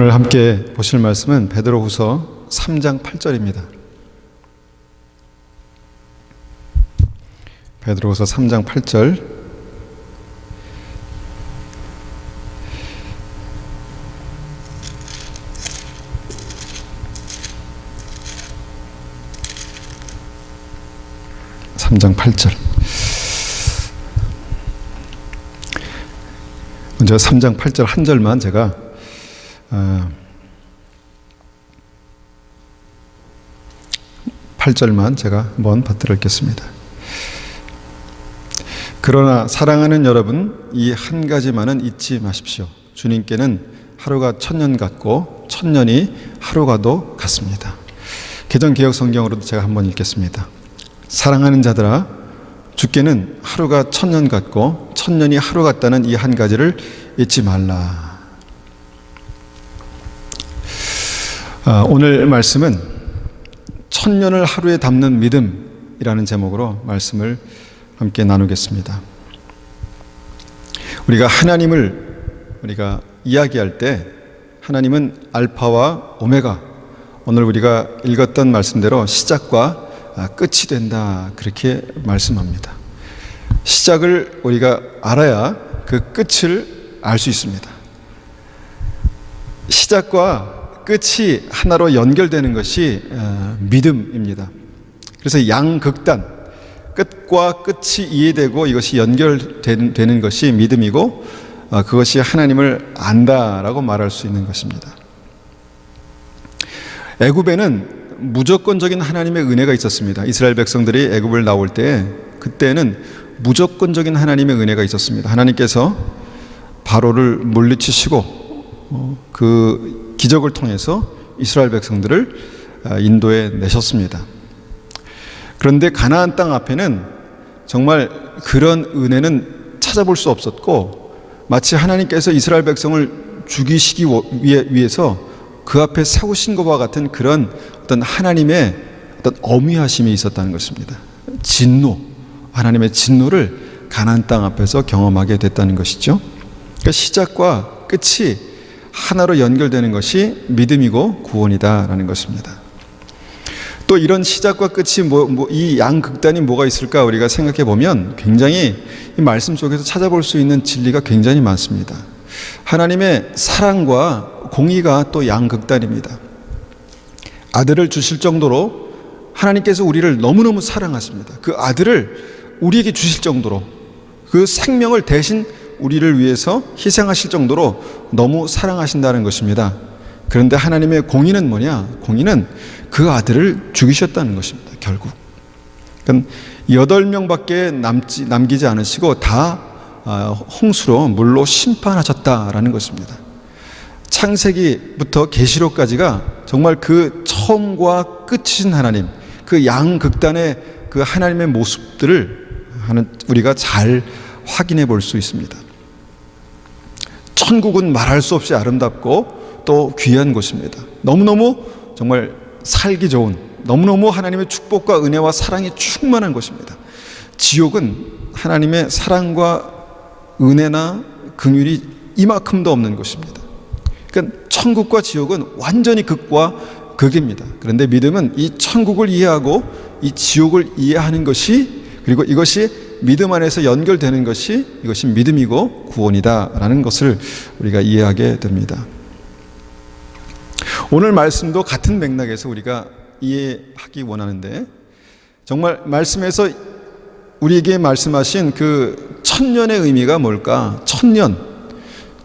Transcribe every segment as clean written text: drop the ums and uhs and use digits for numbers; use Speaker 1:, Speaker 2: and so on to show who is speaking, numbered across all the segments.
Speaker 1: 오늘 함께 보실 말씀은 베드로후서 3장 8절입니다. 베드로후서 3장 8절. 먼저 3장 8절 한 절만 제가 8절만 제가 한번 받들어 읽겠습니다. 그러나 사랑하는 여러분, 이 한 가지만은 잊지 마십시오. 주님께는 하루가 1000년 같고 1000년이 하루가도 같습니다. 개정개혁성경으로도 제가 한번 읽겠습니다. 사랑하는 자들아, 주께는 하루가 1000년 같고 1000년이 하루 같다는 이 한 가지를 잊지 말라. 오늘 말씀은 1000년을 하루에 담는 믿음이라는 제목으로 말씀을 함께 나누겠습니다. 우리가 하나님을 이야기할 때 하나님은 알파와 오메가, 오늘 우리가 읽었던 말씀대로 시작과 끝이 된다, 그렇게 말씀합니다. 시작을 우리가 알아야 그 끝을 알 수 있습니다. 시작과 끝이 하나로 연결되는 것이 믿음입니다. 그래서 양극단, 끝과 끝이 이해되고 이것이 연결되는 것이 믿음이고, 그것이 하나님을 안다라고 말할 수 있는 것입니다. 애굽에는 무조건적인 하나님의 은혜가 있었습니다. 이스라엘 백성들이 애굽을 나올 때, 그때는 무조건적인 하나님의 은혜가 있었습니다. 하나님께서 바로를 물리치시고 그 기적을 통해서 이스라엘 백성들을 인도에 내셨습니다. 그런데 가나안 땅 앞에는 정말 그런 은혜는 찾아볼 수 없었고, 마치 하나님께서 이스라엘 백성을 죽이시기 위해서 그 앞에 세우신 것과 같은 그런 어떤 하나님의 어떤 어미하심이 있었다는 것입니다. 진노, 하나님의 진노를 가나안 땅 앞에서 경험하게 됐다는 것이죠. 그러니까 시작과 끝이 하나로 연결되는 것이 믿음이고 구원이다라는 것입니다. 또 이런 시작과 끝이 이 양극단이 뭐가 있을까 우리가 생각해 보면 굉장히 이 말씀 속에서 찾아볼 수 있는 진리가 굉장히 많습니다. 하나님의 사랑과 공의가 또 양극단입니다. 아들을 주실 정도로 하나님께서 우리를 너무너무 사랑하십니다. 그 아들을 우리에게 주실 정도로, 그 생명을 대신 우리를 위해서 희생하실 정도로 너무 사랑하신다는 것입니다. 그런데 하나님의 공의는 뭐냐? 공의는 그 아들을 죽이셨다는 것입니다. 결국. 그러니까 8명밖에 남기지 않으시고 다 홍수로 물로 심판하셨다라는 것입니다. 창세기부터 계시록까지가 정말 그 처음과 끝이신 하나님, 그 양극단의 그 하나님의 모습들을 우리가 잘 확인해 볼 수 있습니다. 천국은 말할 수 없이 아름답고 또 귀한 곳입니다. 너무너무 정말 살기 좋은, 너무너무 하나님의 축복과 은혜와 사랑이 충만한 곳입니다. 지옥은 하나님의 사랑과 은혜나 긍휼이 이만큼도 없는 곳입니다. 그러니까 천국과 지옥은 완전히 극과 극입니다. 그런데 믿음은 이 천국을 이해하고 이 지옥을 이해하는 것이, 그리고 이것이 믿음 안에서 연결되는 것이, 이것이 믿음이고 구원이다라는 것을 우리가 이해하게 됩니다. 오늘 말씀도 같은 맥락에서 우리가 이해하기 원하는데, 정말 말씀에서 우리에게 말씀하신 그 1000년의 의미가 뭘까?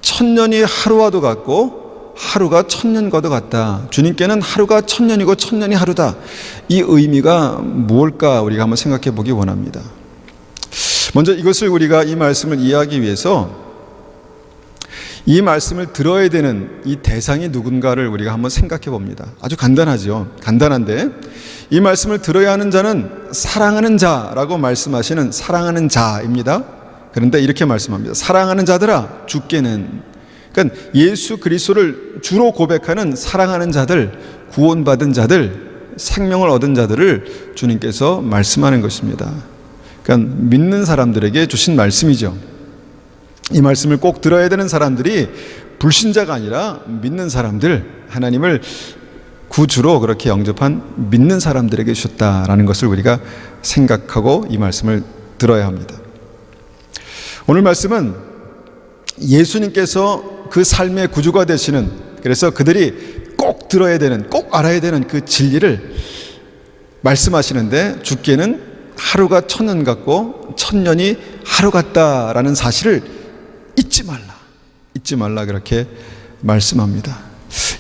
Speaker 1: 1000년이 하루와도 같고 하루가 1000년과도 같다. 주님께는 하루가 1000년이고 1000년이 하루다. 이 의미가 무엇일까 우리가 한번 생각해 보기 원합니다. 먼저 이것을 우리가 이 말씀을 이해하기 위해서 이 말씀을 들어야 되는 이 대상이 누군가를 우리가 한번 생각해 봅니다. 아주 간단하죠. 간단한데, 이 말씀을 들어야 하는 자는 사랑하는 자라고 말씀하시는 사랑하는 자입니다. 그런데 이렇게 말씀합니다. 사랑하는 자들아, 주께는. 그러니까 예수 그리스도를 주로 고백하는 사랑하는 자들, 구원받은 자들, 생명을 얻은 자들을 주님께서 말씀하는 것입니다. 그러니까 믿는 사람들에게 주신 말씀이죠. 이 말씀을 꼭 들어야 되는 사람들이 불신자가 아니라 믿는 사람들, 하나님을 구주로 그렇게 영접한 믿는 사람들에게 주셨다라는 것을 우리가 생각하고 이 말씀을 들어야 합니다. 오늘 말씀은 예수님께서 그 삶의 구주가 되시는, 그래서 그들이 꼭 들어야 되는, 꼭 알아야 되는 그 진리를 말씀하시는데, 주께는 하루가 천년 같고 천년이 하루 같다라는 사실을 잊지 말라 그렇게 말씀합니다.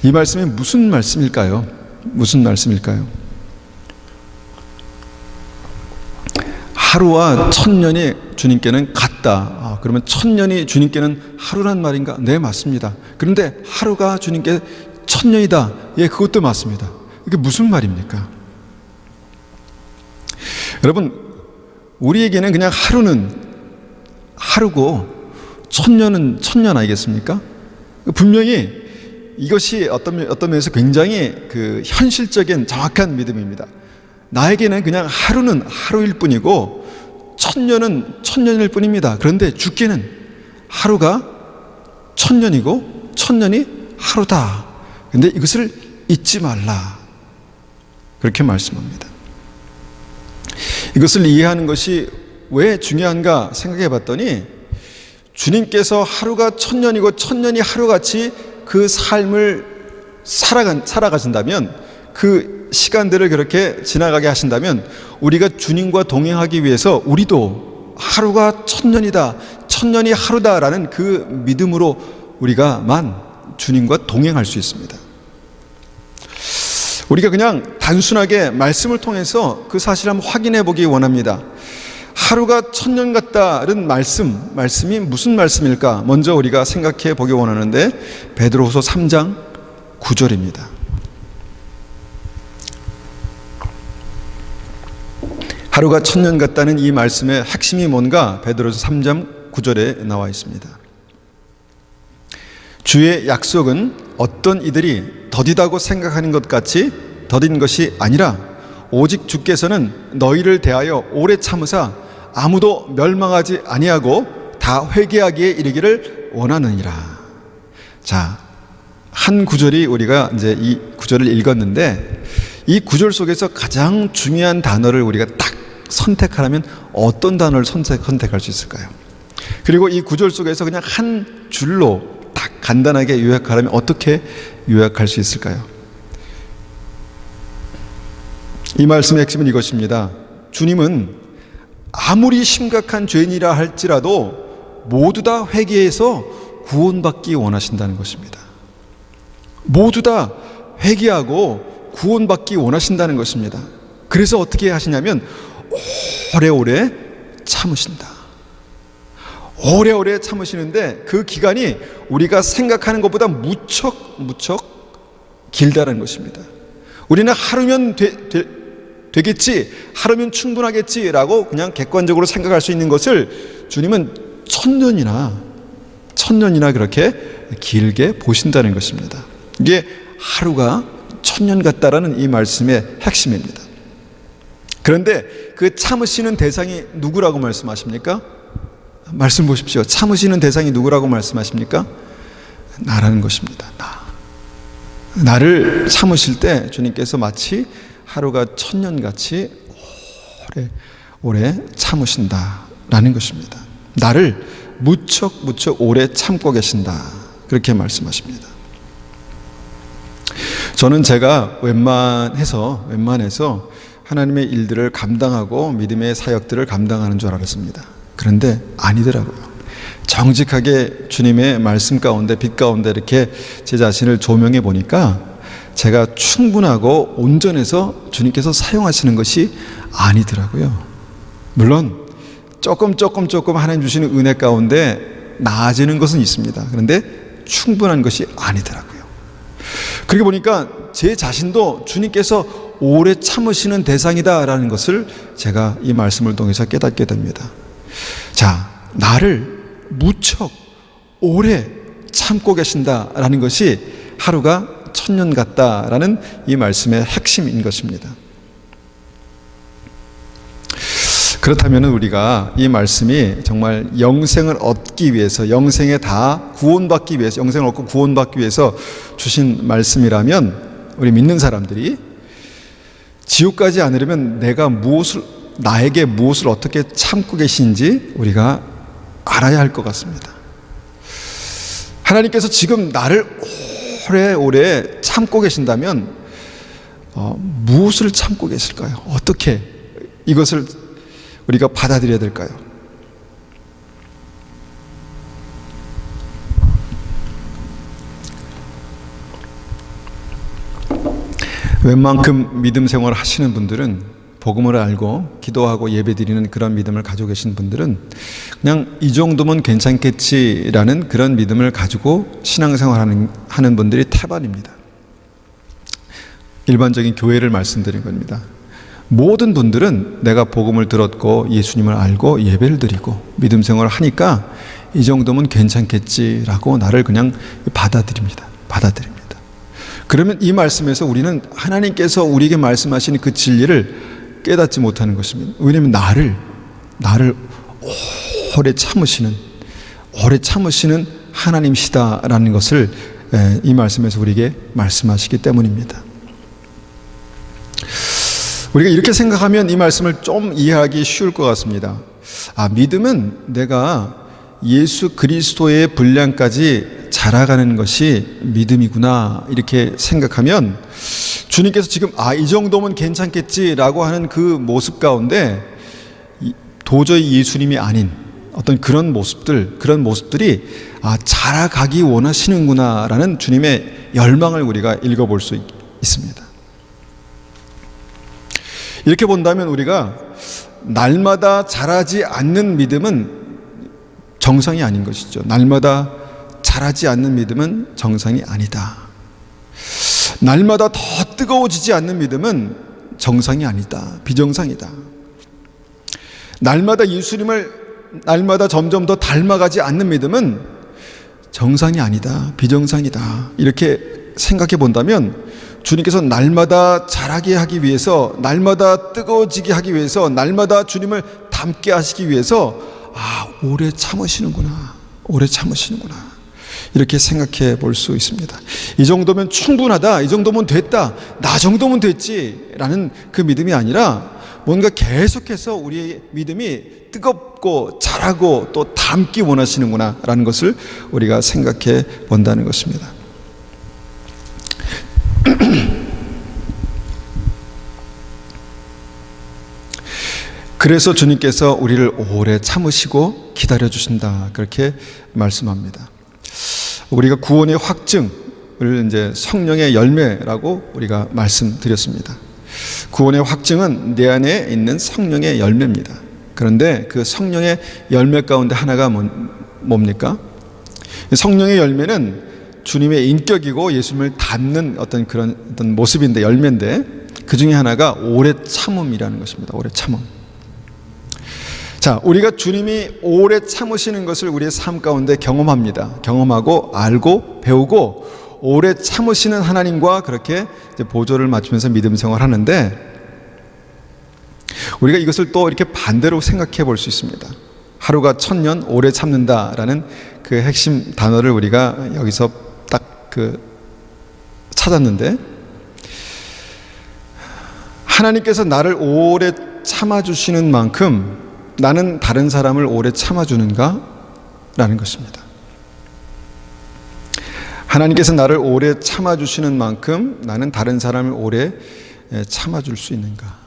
Speaker 1: 이 말씀이 무슨 말씀일까요? 무슨 말씀일까요? 하루와 천년이 주님께는 같다. 그러면 천년이 주님께는 하루란 말인가? 네, 맞습니다. 그런데 하루가 주님께 천년이다. 예, 그것도 맞습니다. 이게 무슨 말입니까? 여러분, 우리에게는 그냥 하루는 하루고 천년은 천년 아니겠습니까? 분명히 이것이 어떤 면에서 굉장히 그 현실적인 정확한 믿음입니다. 나에게는 그냥 하루는 하루일 뿐이고 천년은 천년일 뿐입니다. 그런데 주께는 하루가 천년이고 천년이 하루다. 그런데 이것을 잊지 말라. 그렇게 말씀합니다. 이것을 이해하는 것이 왜 중요한가 생각해 봤더니, 주님께서 하루가 천년이고 천년이 하루같이 그 삶을 살아가신다면, 그 시간들을 그렇게 지나가게 하신다면, 우리가 주님과 동행하기 위해서 우리도 하루가 천년이다, 천년이 하루다라는 그 믿음으로 우리가만 주님과 동행할 수 있습니다. 우리가 그냥 단순하게 말씀을 통해서 그 사실을 한번 확인해 보기 원합니다. 하루가 천년 같다는 말씀이 무슨 말씀일까? 먼저 우리가 생각해 보기 원하는데, 베드로후서 3장 9절입니다. 하루가 천년 같다는 이 말씀의 핵심이 뭔가? 베드로후서 3장 9절에 나와 있습니다. 주의 약속은 어떤 이들이 더디다고 생각하는 것 같이 더딘 것이 아니라, 오직 주께서는 너희를 대하여 오래 참으사 아무도 멸망하지 아니하고 다 회개하기에 이르기를 원하느니라. 자, 한 구절이 우리가 이제 이 구절을 읽었는데, 이 구절 속에서 가장 중요한 단어를 우리가 딱 선택하라면 어떤 단어를 선택할 수 있을까요? 그리고 이 구절 속에서 그냥 한 줄로 딱 간단하게 요약하라면 어떻게 요약할 수 있을까요? 이 말씀의 핵심은 이것입니다. 주님은 아무리 심각한 죄인이라 할지라도 모두 다 회개해서 구원받기 원하신다는 것입니다. 모두 다 회개하고 구원받기 원하신다는 것입니다. 그래서 어떻게 하시냐면 오래오래 참으신다. 오래오래 참으시는데 그 기간이 우리가 생각하는 것보다 무척 길다는 것입니다. 우리는 하루면 되겠지, 하루면 충분하겠지라고 그냥 객관적으로 생각할 수 있는 것을 주님은 천년이나 그렇게 길게 보신다는 것입니다. 이게 하루가 천년 같다라는 이 말씀의 핵심입니다. 그런데 그 참으시는 대상이 누구라고 말씀하십니까? 말씀 보십시오. 참으시는 대상이 누구라고 말씀하십니까? 나라는 것입니다. 나를 참으실 때 주님께서 마치 하루가 천년같이 오래 참으신다라는 것입니다. 나를 무척 오래 참고 계신다, 그렇게 말씀하십니다. 저는 제가 웬만해서 하나님의 일들을 감당하고 믿음의 사역들을 감당하는 줄 알았습니다. 그런데 아니더라고요. 정직하게 주님의 말씀 가운데, 빛 가운데 이렇게 제 자신을 조명해 보니까 제가 충분하고 온전해서 주님께서 사용하시는 것이 아니더라고요. 물론 조금 하나님 주시는 은혜 가운데 나아지는 것은 있습니다. 그런데 충분한 것이 아니더라고요. 그렇게 보니까 제 자신도 주님께서 오래 참으시는 대상이다라는 것을 제가 이 말씀을 통해서 깨닫게 됩니다. 자, 나를 무척 오래 참고 계신다라는 것이 하루가 천년 같다라는 이 말씀의 핵심인 것입니다. 그렇다면 우리가 이 말씀이 정말 영생을 얻기 위해서, 영생에 다 구원받기 위해서, 영생을 얻고 구원받기 위해서 주신 말씀이라면 우리 믿는 사람들이 지옥 가지 않으려면 나에게 무엇을 어떻게 참고 계신지 우리가 알아야 할 것 같습니다. 하나님께서 지금 나를 오래오래 참고 계신다면 무엇을 참고 계실까요? 어떻게 이것을 우리가 받아들여야 될까요? 웬만큼 믿음 생활을 하시는 분들은, 복음을 알고 기도하고 예배드리는 그런 믿음을 가지고 계신 분들은 그냥 이 정도면 괜찮겠지라는 그런 믿음을 가지고 신앙생활하는 분들이 태반입니다. 일반적인 교회를 말씀드린 겁니다. 모든 분들은 내가 복음을 들었고 예수님을 알고 예배를 드리고 믿음 생활을 하니까 이 정도면 괜찮겠지라고 나를 그냥 받아들입니다. 그러면 이 말씀에서 우리는 하나님께서 우리에게 말씀하시는 그 진리를 깨닫지 못하는 것입니다. 왜냐하면 나를 오래 참으시는 하나님이시다라는 것을 이 말씀에서 우리에게 말씀하시기 때문입니다. 우리가 이렇게 생각하면 이 말씀을 좀 이해하기 쉬울 것 같습니다. 믿음은 내가 예수 그리스도의 분량까지 자라가는 것이 믿음이구나, 이렇게 생각하면 주님께서 지금 이 정도면 괜찮겠지라고 하는 그 모습 가운데 도저히 예수님이 아닌 어떤 그런 모습들이 자라가기 원하시는구나라는 주님의 열망을 우리가 읽어볼 수 있습니다. 이렇게 본다면 우리가 날마다 자라지 않는 믿음은 정상이 아닌 것이죠. 날마다 자라지 않는 믿음은 정상이 아니다. 날마다 더 뜨거워지지 않는 믿음은 정상이 아니다. 비정상이다. 날마다 예수님을 점점 더 닮아가지 않는 믿음은 정상이 아니다. 비정상이다. 이렇게 생각해 본다면 주님께서 날마다 자라게 하기 위해서, 날마다 뜨거워지게 하기 위해서, 날마다 주님을 닮게 하시기 위해서 오래 참으시는구나. 이렇게 생각해 볼 수 있습니다. 이 정도면 충분하다, 이 정도면 됐다, 나 정도면 됐지라는 그 믿음이 아니라 뭔가 계속해서 우리의 믿음이 뜨겁고 자라고 또 닮기 원하시는구나라는 것을 우리가 생각해 본다는 것입니다. 그래서 주님께서 우리를 오래 참으시고 기다려 주신다, 그렇게 말씀합니다. 우리가 구원의 확증을 이제 성령의 열매라고 우리가 말씀드렸습니다. 구원의 확증은 내 안에 있는 성령의 열매입니다. 그런데 그 성령의 열매 가운데 하나가 뭡니까? 성령의 열매는 주님의 인격이고 예수님을 닮는 어떤 모습인데, 열매인데, 그 중에 하나가 오래 참음이라는 것입니다. 오래 참음. 자, 우리가 주님이 오래 참으시는 것을 우리의 삶 가운데 경험합니다. 경험하고 알고 배우고 오래 참으시는 하나님과 그렇게 이제 보조를 맞추면서 믿음 생활하는데, 우리가 이것을 또 이렇게 반대로 생각해 볼 수 있습니다. 하루가 1000년 오래 참는다라는 그 핵심 단어를 우리가 여기서 딱 찾았는데, 하나님께서 나를 오래 참아주시는 만큼 나는 다른 사람을 오래 참아주는가? 라는 것입니다. 하나님께서 나를 오래 참아주시는 만큼 나는 다른 사람을 오래 참아줄 수 있는가?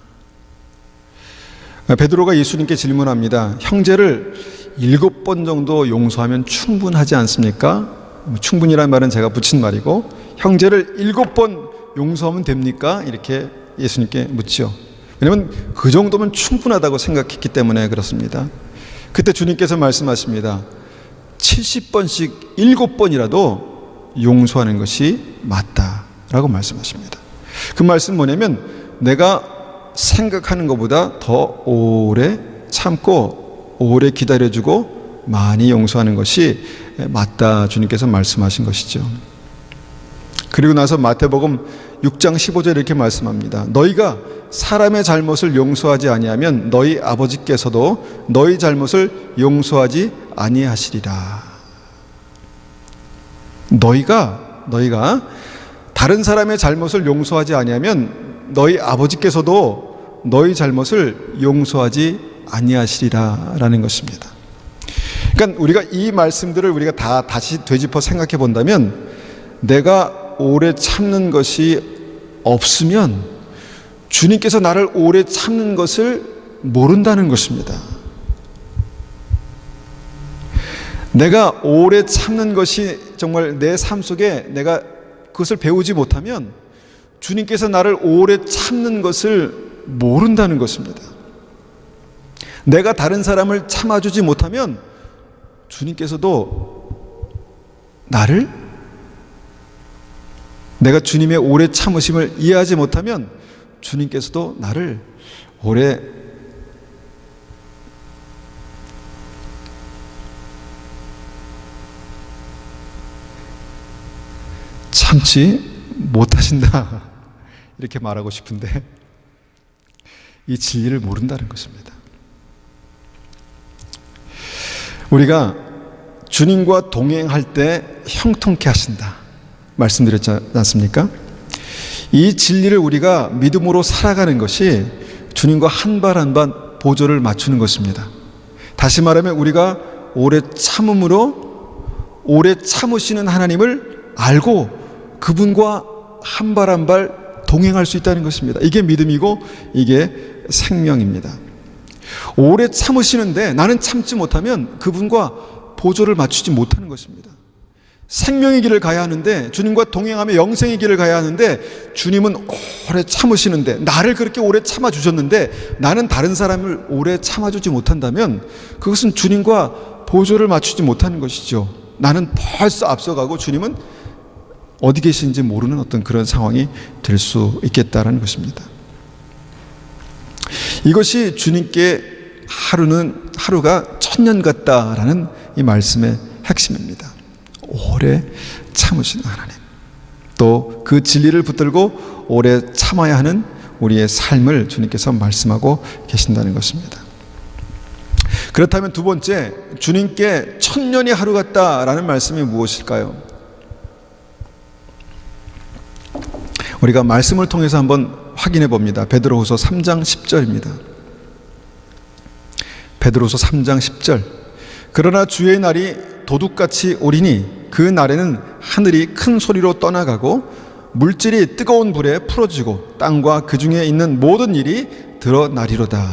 Speaker 1: 베드로가 예수님께 질문합니다. 형제를 7번 정도 용서하면 충분하지 않습니까? 충분이라는 말은 제가 붙인 말이고, 형제를 7번 용서하면 됩니까? 이렇게 예수님께 묻죠. 왜냐하면 그 정도면 충분하다고 생각했기 때문에 그렇습니다. 그때 주님께서 말씀하십니다. 70번씩 7번이라도 용서하는 것이 맞다라고 말씀하십니다. 그 말씀은 뭐냐면, 내가 생각하는 것보다 더 오래 참고 오래 기다려주고 많이 용서하는 것이 맞다, 주님께서 말씀하신 것이죠. 그리고 나서 마태복음 6장 15절에 이렇게 말씀합니다. 너희가 사람의 잘못을 용서하지 아니하면 너희 아버지께서도 너희 잘못을 용서하지 아니하시리라. 너희가 다른 사람의 잘못을 용서하지 아니하면 너희 아버지께서도 너희 잘못을 용서하지 아니하시리라라는 것입니다. 그러니까 우리가 이 말씀들을 우리가 다 다시 되짚어 생각해 본다면, 내가 오래 참는 것이 없으면 주님께서 나를 오래 참는 것을 모른다는 것입니다. 내가 오래 참는 것이 정말 내 삶 속에 내가 그것을 배우지 못하면 주님께서 나를 오래 참는 것을 모른다는 것입니다. 내가 다른 사람을 참아주지 못하면 주님께서도 내가 주님의 오래 참으심을 이해하지 못하면 주님께서도 나를 오래 참지 못하신다, 이렇게 말하고 싶은데 이 진리를 모른다는 것입니다. 우리가 주님과 동행할 때 형통케 하신다 말씀드렸지 않습니까? 이 진리를 우리가 믿음으로 살아가는 것이 주님과 한 발 한 발 보조를 맞추는 것입니다. 다시 말하면 우리가 오래 참음으로 오래 참으시는 하나님을 알고 그분과 한 발 한 발 동행할 수 있다는 것입니다. 이게 믿음이고 이게 생명입니다. 오래 참으시는데 나는 참지 못하면 그분과 보조를 맞추지 못하는 것입니다. 생명의 길을 가야 하는데, 주님과 동행하며 영생의 길을 가야 하는데, 주님은 오래 참으시는데, 나를 그렇게 오래 참아주셨는데 나는 다른 사람을 오래 참아주지 못한다면 그것은 주님과 보조를 맞추지 못하는 것이죠. 나는 벌써 앞서가고 주님은 어디 계신지 모르는 어떤 그런 상황이 될 수 있겠다라는 것입니다. 이것이 주님께 하루가 천년 같다라는 이 말씀의 핵심입니다. 오래 참으시는 하나님, 또 그 진리를 붙들고 오래 참아야 하는 우리의 삶을 주님께서 말씀하고 계신다는 것입니다. 그렇다면 두 번째, 주님께 천년이 하루 같다라는 말씀이 무엇일까요? 우리가 말씀을 통해서 한번 확인해 봅니다. 베드로후서 3장 10절입니다. 베드로후서 3장 10절. 그러나 주의 날이 도둑같이 오리니 그 날에는 하늘이 큰 소리로 떠나가고 물질이 뜨거운 불에 풀어지고 땅과 그 중에 있는 모든 일이 드러나리로다.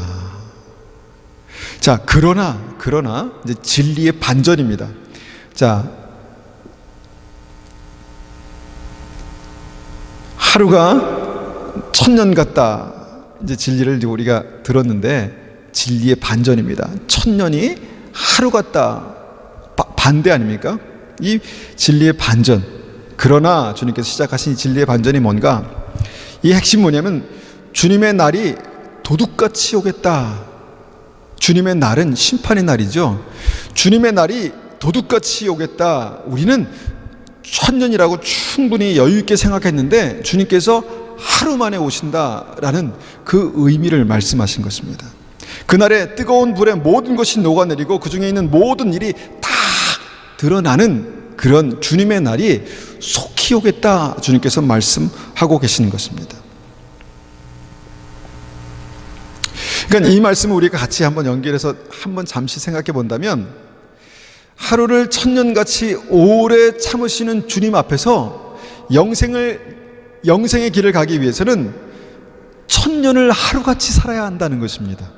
Speaker 1: 자, 그러나 이제 진리의 반전입니다. 자, 하루가 천년 같다, 이제 진리를 우리가 들었는데 진리의 반전입니다. 천년이 하루 같다, 반대 아닙니까? 이 진리의 반전. 그러나 주님께서 시작하신 이 진리의 반전이 뭔가? 이 핵심 뭐냐면 주님의 날이 도둑같이 오겠다. 주님의 날은 심판의 날이죠. 주님의 날이 도둑같이 오겠다. 우리는 천년이라고 충분히 여유 있게 생각했는데 주님께서 하루 만에 오신다라는 그 의미를 말씀하신 것입니다. 그날에 뜨거운 불에 모든 것이 녹아내리고 그 중에 있는 모든 일이 다 드러나는 그런 주님의 날이 속히 오겠다, 주님께서 말씀하고 계시는 것입니다. 그러니까 이 말씀을 우리가 같이 한번 연결해서 한번 잠시 생각해 본다면, 하루를 천년같이 오래 참으시는 주님 앞에서 영생의 길을 가기 위해서는 천년을 하루같이 살아야 한다는 것입니다.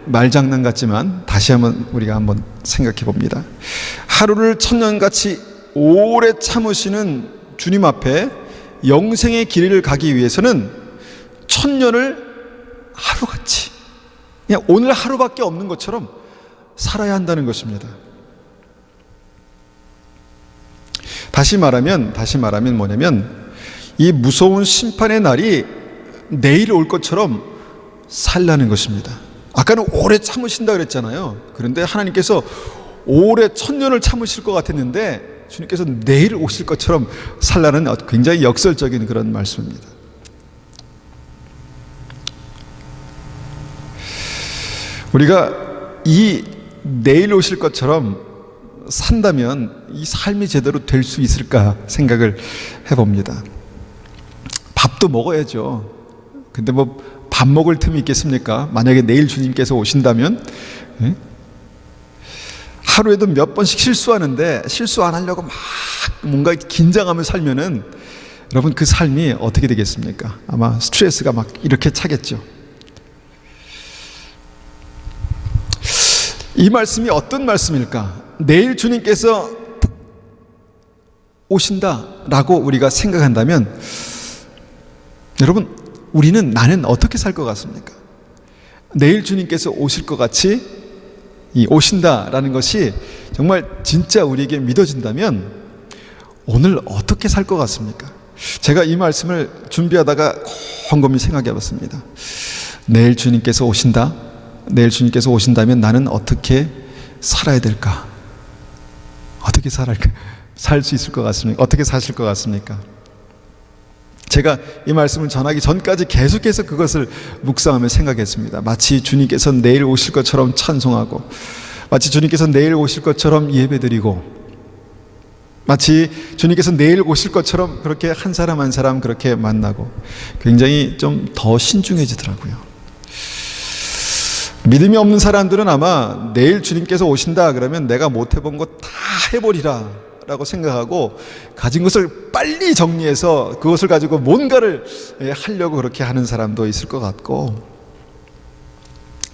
Speaker 1: 말장난 같지만 다시 한번 우리가 한번 생각해 봅니다. 하루를 천년같이 오래 참으시는 주님 앞에 영생의 길을 가기 위해서는 천년을 하루같이, 그냥 오늘 하루밖에 없는 것처럼 살아야 한다는 것입니다. 다시 말하면 뭐냐면 이 무서운 심판의 날이 내일 올 것처럼 살라는 것입니다. 아까는 오래 참으신다 그랬잖아요. 그런데 하나님께서 오래 천년을 참으실 것 같았는데 주님께서 내일 오실 것처럼 살라는 굉장히 역설적인 그런 말씀입니다. 우리가 이 내일 오실 것처럼 산다면 이 삶이 제대로 될 수 있을까 생각을 해봅니다. 밥도 먹어야죠. 근데 뭐 밥 먹을 틈이 있겠습니까? 만약에 내일 주님께서 오신다면 하루에도 몇 번씩 실수하는데 실수 안 하려고 막 뭔가 긴장하며 살면은 여러분 그 삶이 어떻게 되겠습니까? 아마 스트레스가 막 이렇게 차겠죠. 이 말씀이 어떤 말씀일까? 내일 주님께서 오신다라고 우리가 생각한다면 여러분 나는 어떻게 살 것 같습니까? 내일 주님께서 오실 것 같이 이 오신다라는 것이 정말 진짜 우리에게 믿어진다면 오늘 어떻게 살 것 같습니까? 제가 이 말씀을 준비하다가 곰곰이 생각해 봤습니다. 내일 주님께서 오신다? 내일 주님께서 오신다면 나는 어떻게 살아야 될까? 어떻게 살 수 있을 것 같습니까? 어떻게 사실 것 같습니까? 제가 이 말씀을 전하기 전까지 계속해서 그것을 묵상하며 생각했습니다. 마치 주님께서 내일 오실 것처럼 찬송하고, 마치 주님께서 내일 오실 것처럼 예배드리고, 마치 주님께서 내일 오실 것처럼 그렇게 한 사람 한 사람 그렇게 만나고, 굉장히 좀 더 신중해지더라고요. 믿음이 없는 사람들은 아마 내일 주님께서 오신다 그러면 내가 못 해본 거 다 해버리라 라고 생각하고 가진 것을 빨리 정리해서 그것을 가지고 뭔가를 하려고 그렇게 하는 사람도 있을 것 같고,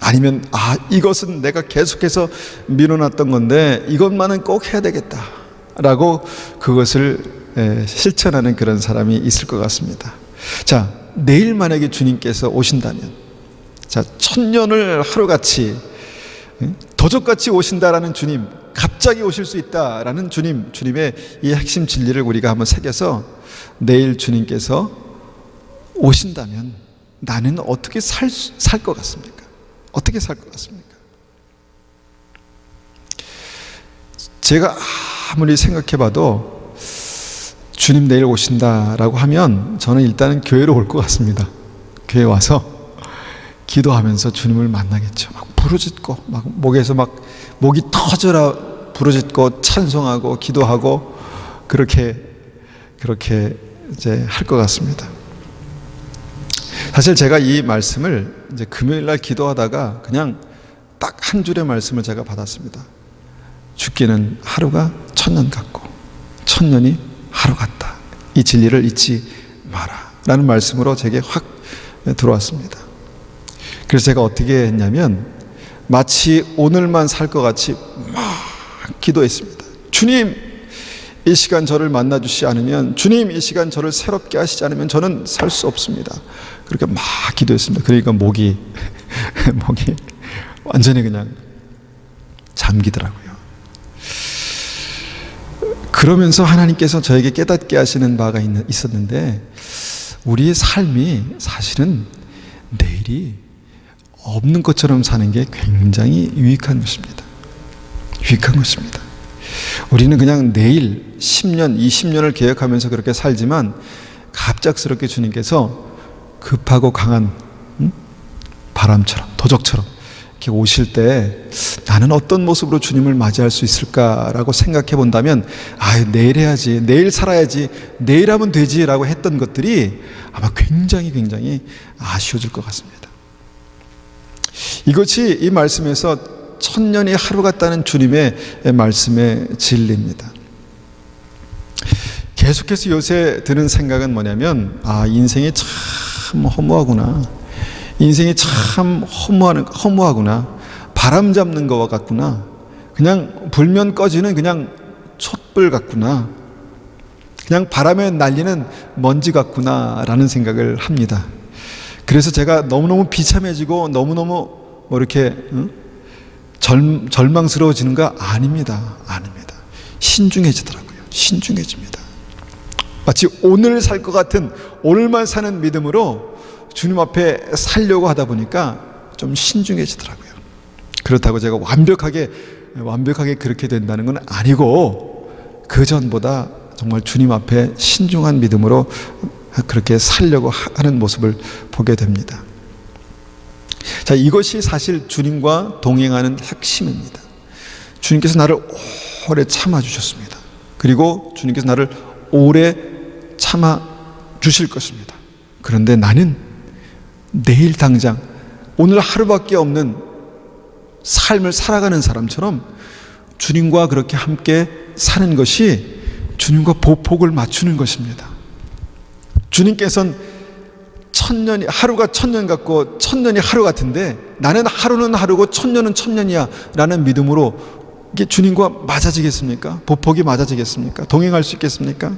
Speaker 1: 아니면 이것은 내가 계속해서 미뤄놨던 건데 이것만은 꼭 해야 되겠다 라고 그것을 실천하는 그런 사람이 있을 것 같습니다. 자, 내일 만약에 주님께서 오신다면, 자, 천년을 하루같이 도적같이 오신다라는 주님, 갑자기 오실 수 있다라는 주님의 이 핵심 진리를 우리가 한번 새겨서 내일 주님께서 오신다면 나는 어떻게 살 것 같습니까? 어떻게 살 것 같습니까? 제가 아무리 생각해봐도 주님 내일 오신다라고 하면 저는 일단은 교회로 올 것 같습니다. 교회 와서 기도하면서 주님을 만나겠죠. 막 부르짖고, 막 목에서 막 목이 터져라 부르짖고 찬송하고 기도하고 그렇게 이제 할 것 같습니다. 사실 제가 이 말씀을 이제 금요일 날 기도하다가 그냥 딱 한 줄의 말씀을 제가 받았습니다. 죽기는 하루가 천년 같고 천년이 하루 같다. 이 진리를 잊지 마라 라는 말씀으로 제게 확 들어왔습니다. 그래서 제가 어떻게 했냐면 마치 오늘만 살 것 같이 막 기도했습니다. 주님, 이 시간 저를 만나주시지 않으면, 주님 이 시간 저를 새롭게 하시지 않으면 저는 살 수 없습니다. 그렇게 막 기도했습니다. 그러니까 목이 완전히 그냥 잠기더라고요. 그러면서 하나님께서 저에게 깨닫게 하시는 바가 있었는데, 우리의 삶이 사실은 내일이 없는 것처럼 사는 게 굉장히 유익한 것입니다. 유익한 것입니다. 우리는 그냥 내일 10년, 20년을 계획하면서 그렇게 살지만 갑작스럽게 주님께서 급하고 강한 바람처럼, 도적처럼 이렇게 오실 때 나는 어떤 모습으로 주님을 맞이할 수 있을까라고 생각해 본다면 내일 해야지, 내일 살아야지, 내일 하면 되지라고 했던 것들이 아마 굉장히 아쉬워질 것 같습니다. 이것이 이 말씀에서 천년이 하루 같다는 주님의 말씀의 진리입니다. 계속해서 요새 드는 생각은 뭐냐면 인생이 참 허무하구나, 인생이 참 허무하구나, 바람 잡는 것과 같구나, 그냥 불면 꺼지는 그냥 촛불 같구나, 그냥 바람에 날리는 먼지 같구나 라는 생각을 합니다. 그래서 제가 너무너무 비참해지고 너무너무 이렇게 절망스러워지는 거 아닙니다. 신중해지더라고요. 신중해집니다. 마치 오늘 살 것 같은, 오늘만 사는 믿음으로 주님 앞에 살려고 하다 보니까 좀 신중해지더라고요. 그렇다고 제가 완벽하게 그렇게 된다는 건 아니고, 그 전보다 정말 주님 앞에 신중한 믿음으로 그렇게 살려고 하는 모습을 보게 됩니다. 자, 이것이 사실 주님과 동행하는 핵심입니다. 주님께서 나를 오래 참아주셨습니다. 그리고 주님께서 나를 오래 참아주실 것입니다. 그런데 나는 내일 당장 오늘 하루밖에 없는 삶을 살아가는 사람처럼 주님과 그렇게 함께 사는 것이 주님과 보폭을 맞추는 것입니다. 주님께서는 천년이 하루가 천년 같고 천년이 하루 같은데 나는 하루는 하루고 천년은 천년이야 라는 믿음으로 이게 주님과 맞아지겠습니까? 보폭이 맞아지겠습니까? 동행할 수 있겠습니까?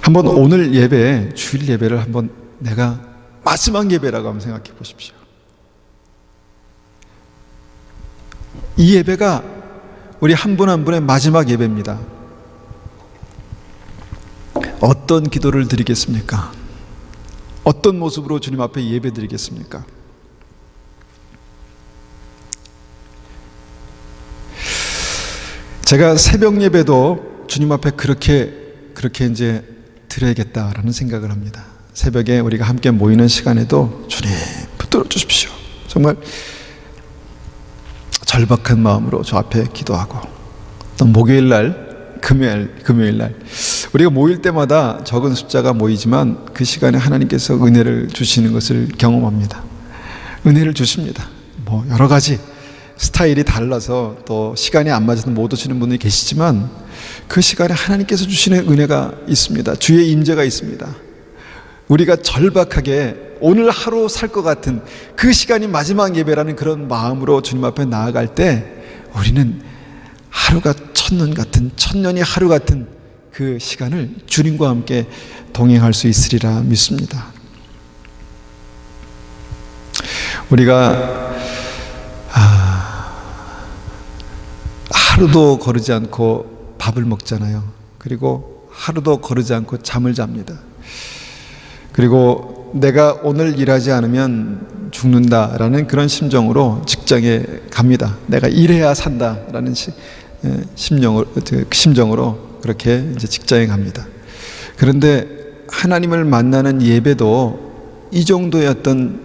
Speaker 1: 한번 오늘 예배, 주일 예배를 한번 내가 마지막 예배라고 한번 생각해 보십시오. 이 예배가 우리 한 분 한 분의 마지막 예배입니다. 어떤 기도를 드리겠습니까? 어떤 모습으로 주님 앞에 예배 드리겠습니까? 제가 새벽 예배도 주님 앞에 그렇게 이제 드려야겠다라는 생각을 합니다. 새벽에 우리가 함께 모이는 시간에도 주님 붙들어 주십시오. 정말 절박한 마음으로 저 앞에 기도하고, 또 목요일 날, 금요일 날 우리가 모일 때마다 적은 숫자가 모이지만 그 시간에 하나님께서 은혜를 주시는 것을 경험합니다. 은혜를 주십니다. 뭐 여러 가지 스타일이 달라서 또 시간이 안 맞아서 못 오시는 분들이 계시지만 그 시간에 하나님께서 주시는 은혜가 있습니다. 주의 임재가 있습니다. 우리가 절박하게 오늘 하루 살 것 같은 그 시간이 마지막 예배라는 그런 마음으로 주님 앞에 나아갈 때 우리는 하루가 천년 같은, 천년이 하루 같은 그 시간을 주님과 함께 동행할 수 있으리라 믿습니다. 우리가 하루도 거르지 않고 밥을 먹잖아요. 그리고 하루도 거르지 않고 잠을 잡니다. 그리고 내가 오늘 일하지 않으면 죽는다라는 그런 심정으로 직장에 갑니다. 내가 일해야 산다라는 심정으로 그렇게 이제 직장에 갑니다. 그런데 하나님을 만나는 예배도 이 정도의 어떤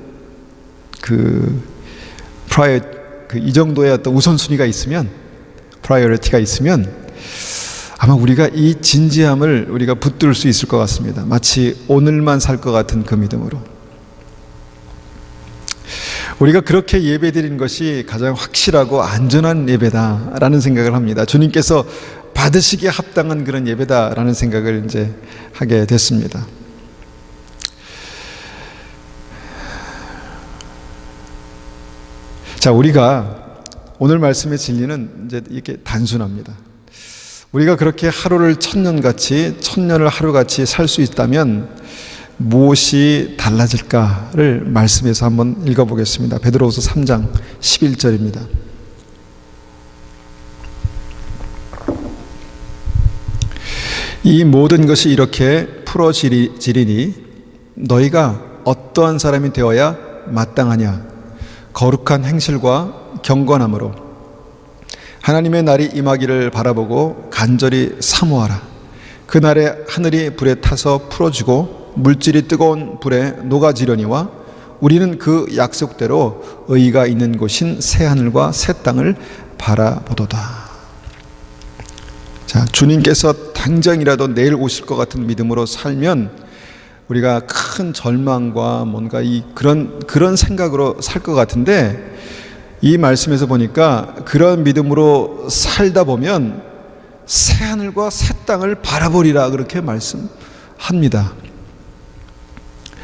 Speaker 1: 이 정도의 어떤 우선순위가 있으면, 프라이어리티가 있으면 아마 우리가 이 진지함을 우리가 붙들 수 있을 것 같습니다. 마치 오늘만 살 것 같은 그 믿음으로. 우리가 그렇게 예배드린 것이 가장 확실하고 안전한 예배다라는 생각을 합니다. 주님께서 받으시기에 합당한 그런 예배다라는 생각을 이제 하게 됐습니다. 자, 우리가 오늘 말씀의 진리는 이제 이렇게 단순합니다. 우리가 그렇게 하루를 천년같이, 천년을 하루같이 살 수 있다면 무엇이 달라질까를 말씀에서 한번 읽어보겠습니다. 베드로후서 3장 11절입니다. 이 모든 것이 이렇게 풀어지리니 너희가 어떠한 사람이 되어야 마땅하냐? 거룩한 행실과 경건함으로 하나님의 날이 임하기를 바라보고 간절히 사모하라. 그날에 하늘이 불에 타서 풀어지고 물질이 뜨거운 불에 녹아지려니와 우리는 그 약속대로 의가 있는 곳인 새 하늘과 새 땅을 바라보도다. 자, 주님께서 당장이라도 내일 오실 것 같은 믿음으로 살면 우리가 큰 절망과 뭔가 그런 생각으로 살 것 같은데, 이 말씀에서 보니까 그런 믿음으로 살다 보면 새 하늘과 새 땅을 바라보리라 그렇게 말씀합니다.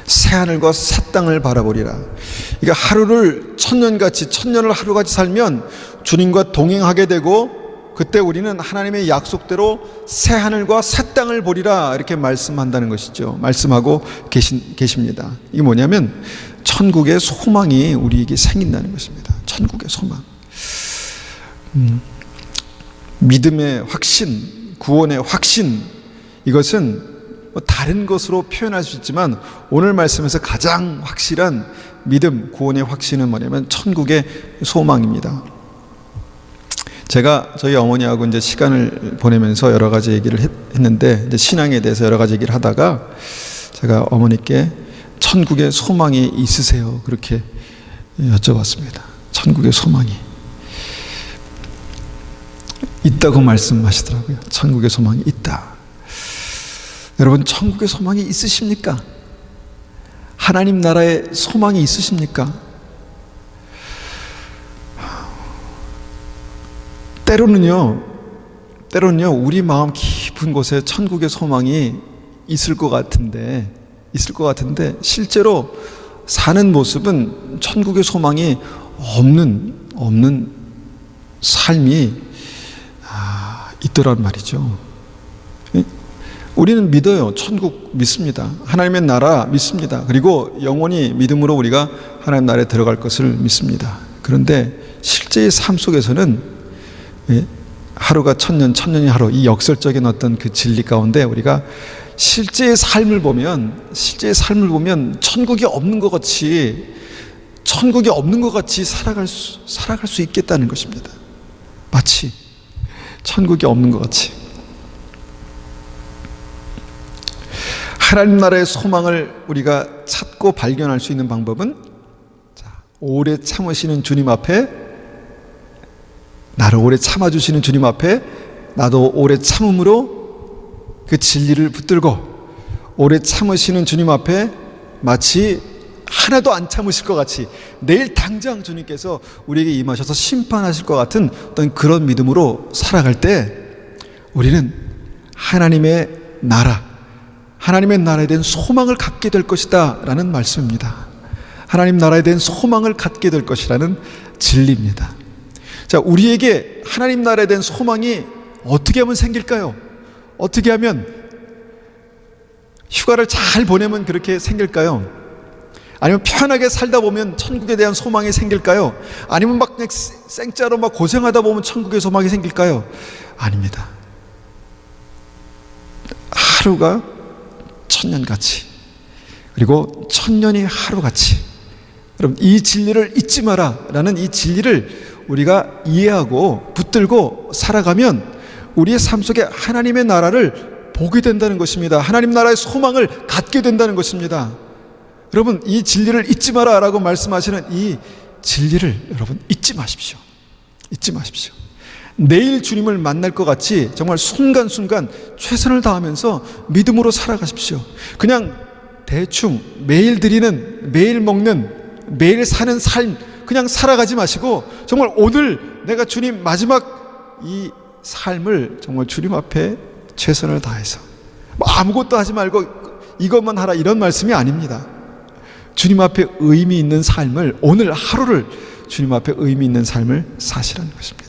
Speaker 1: 새 하늘과 새 땅을 바라보리라. 그러니까 하루를 천년같이, 천년을 하루같이 살면 주님과 동행하게 되고, 그때 우리는 하나님의 약속대로 새 하늘과 새 땅을 보리라 이렇게 말씀한다는 것이죠. 말씀하고 계십니다. 이게 뭐냐면 천국의 소망이 우리에게 생긴다는 것입니다. 천국의 소망. 믿음의 확신, 구원의 확신, 이것은 뭐 다른 것으로 표현할 수 있지만 오늘 말씀에서 가장 확실한 믿음, 구원의 확신은 뭐냐면 천국의 소망입니다. 제가 저희 어머니하고 이제 시간을 보내면서 여러 가지 얘기를 했는데 이제 신앙에 대해서 여러 가지 얘기를 하다가 제가 어머니께 천국의 소망이 있으세요? 그렇게 여쭤봤습니다. 천국의 소망이 있다고 말씀하시더라고요. 천국의 소망이 있다. 여러분, 천국의 소망이 있으십니까? 하나님 나라의 소망이 있으십니까? 때로는요 우리 마음 깊은 곳에 천국의 소망이 있을 것 같은데 실제로 사는 모습은 천국의 소망이 없는 삶이 있더란 말이죠. 우리는 믿어요. 천국 믿습니다. 하나님의 나라 믿습니다. 그리고 영원히 믿음으로 우리가 하나님 나라에 들어갈 것을 믿습니다. 그런데 실제의 삶 속에서는 하루가 천년, 천년이 하루, 이 역설적인 어떤 그 진리 가운데 우리가 실제의 삶을 보면 천국이 없는 것 같이 살아갈 수 있겠다는 것입니다. 마치 천국이 없는 것 같이. 하나님 나라의 소망을 우리가 찾고 발견할 수 있는 방법은 오래 참으시는 주님 앞에, 나를 오래 참아주시는 주님 앞에 나도 오래 참음으로 그 진리를 붙들고, 오래 참으시는 주님 앞에 마치 하나도 안 참으실 것 같이 내일 당장 주님께서 우리에게 임하셔서 심판하실 것 같은 어떤 그런 믿음으로 살아갈 때 우리는 하나님의 나라에 대한 소망을 갖게 될 것이다 라는 말씀입니다. 하나님 나라에 대한 소망을 갖게 될 것이라는 진리입니다. 자, 우리에게 하나님 나라에 대한 소망이 어떻게 하면 생길까요? 어떻게 하면 휴가를 잘 보내면 그렇게 생길까요? 아니면 편하게 살다 보면 천국에 대한 소망이 생길까요? 아니면 막 그냥 생짜로 막 고생하다 보면 천국의 소망이 생길까요? 아닙니다. 하루가 천년같이, 그리고 천년이 하루같이. 여러분, 이 진리를 잊지 마라 라는 이 진리를 우리가 이해하고 붙들고 살아가면 우리의 삶 속에 하나님의 나라를 보게 된다는 것입니다. 하나님 나라의 소망을 갖게 된다는 것입니다. 여러분, 이 진리를 잊지 마라 라고 말씀하시는 이 진리를 여러분 잊지 마십시오. 내일 주님을 만날 것 같이 정말 순간순간 최선을 다하면서 믿음으로 살아가십시오. 그냥 대충 매일 드리는, 매일 먹는, 매일 사는 삶 그냥 살아가지 마시고 정말 오늘 내가 주님 마지막 이 삶을 정말 주님 앞에 최선을 다해서 아무것도 하지 말고 이것만 하라 이런 말씀이 아닙니다. 주님 앞에 의미 있는 삶을, 오늘 하루를 주님 앞에 의미 있는 삶을 사시라는 것입니다.